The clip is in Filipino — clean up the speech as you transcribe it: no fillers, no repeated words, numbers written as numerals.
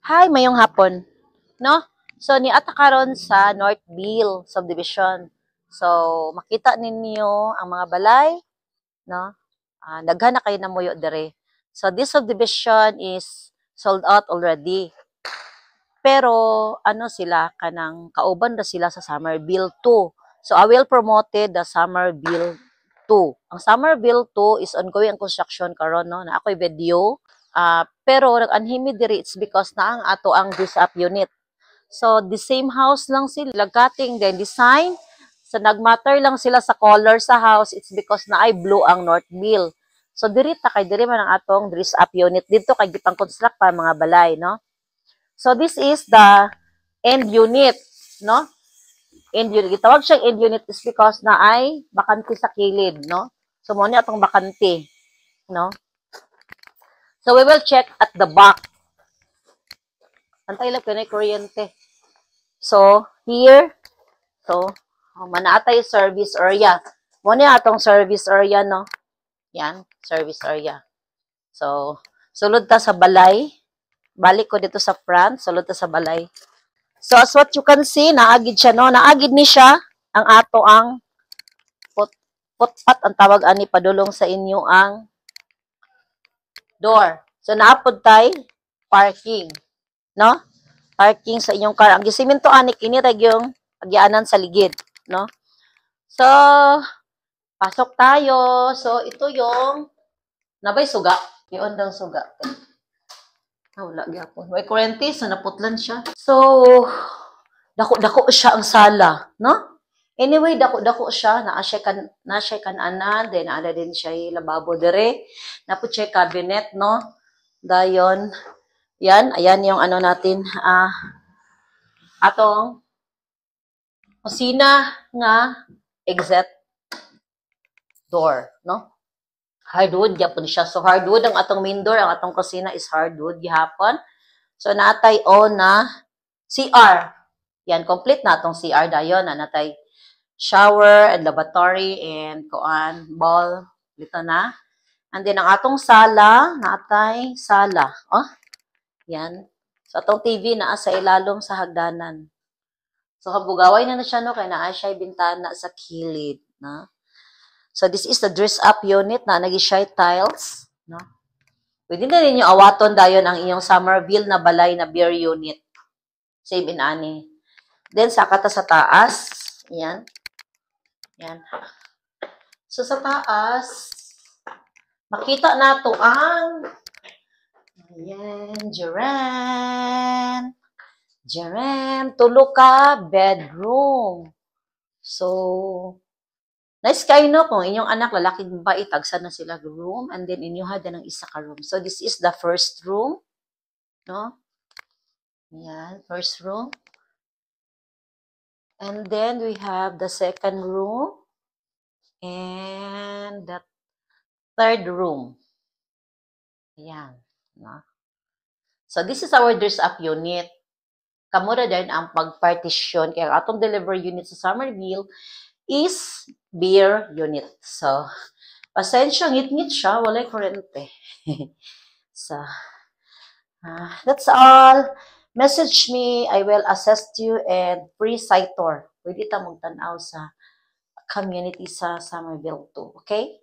Hi, mayong hapon, no? So niata karon sa Northville subdivision. So makita ninyo ang mga balay, no? Daghan na kayo namuyo dire. So this subdivision is sold out already. Pero ano sila kanang kauban na sila sa Summerville 2. So I will promote the Summerville 2. Ang Summerville 2 is ongoing construction karon no na ako'y video. Pero nag-anhimi diri it's because na ang ato ang dress-up unit. So the same house lang sila cutting then design. So nagmatter lang sila sa color sa house it's because na ay blue ang Northville. So diri ta kay diri man ang atong dress-up unit dito kay gipang construct pa mga balay no. So this is the end unit, no? End unit. Gitawag siyang end unit is because na ay bakante sa kilid, no? So mo ni atong bakante, no? So we will check at the back. Antay lang kanay kuryente. So here, so manaatay service area. Mo ni atong service area, no? Yan, service area. So sulod ta sa balay. Balik ko dito sa front, sulod ta sa balay. So as what you can see, naagid siya no, naagid ni siya ang ato ang putpat ang tawag ani padulong sa inyo ang door. So naapod tay parking, no? Parking sa inyong car. Ang gisemento ani kini rag yung agianan sa ligid, no? So pasok tayo. So ito yung nabay suga, iyon daw suga. Wala gyapon. May kurente so naputlan siya. So dako-dako siya ang sala, no? Anyway, dako-dako siya, na siya kananan, then ana din siya lababo dire. Napud siya cabinet, no? Dayon, yan, ayan yung ano natin, atong kusina nga exit door, no? Hardwood gyapon siya. So hardwood ang atong main door, ang atong kusina is hardwood gihapon. So natay na CR. Yan complete na atong CR dayon na natay shower and lavatory and kuan ball dito na. And then ang atong sala, natay sala. Oh. Yan. So atong TV naa sa ilalom sa hagdanan. So kabugaway na siya no kay naa siya bintana sa kilid, no? So this is the dress-up unit na nagi-shy tiles, no? Pwede na ninyo awaton dayon ang inyong Summerville na balay na beer unit. Same in ani. Then sakata sa taas, yan. Yan. So sa taas, makita nato ang ayan, Jaren, tulo ka bedroom. So nice kayo no, kung inyong anak, lalaki, babae, tagsa na sila room, and then inyo hada ng isa ka room. So, this is the first room, no? Yan, first room. And then, we have the second room, and the third room. Yan, no? So, this is our dress-up unit. Kamura din ang pag-partition, kaya atong delivery unit sa Summerville is beer unit. So, pasensya, ngit-ngit siya, walay kurente. So, that's all. Message me, I will assist you and free site tour. Pwede ta mong tanaw sa community sa Summerville 2, okay?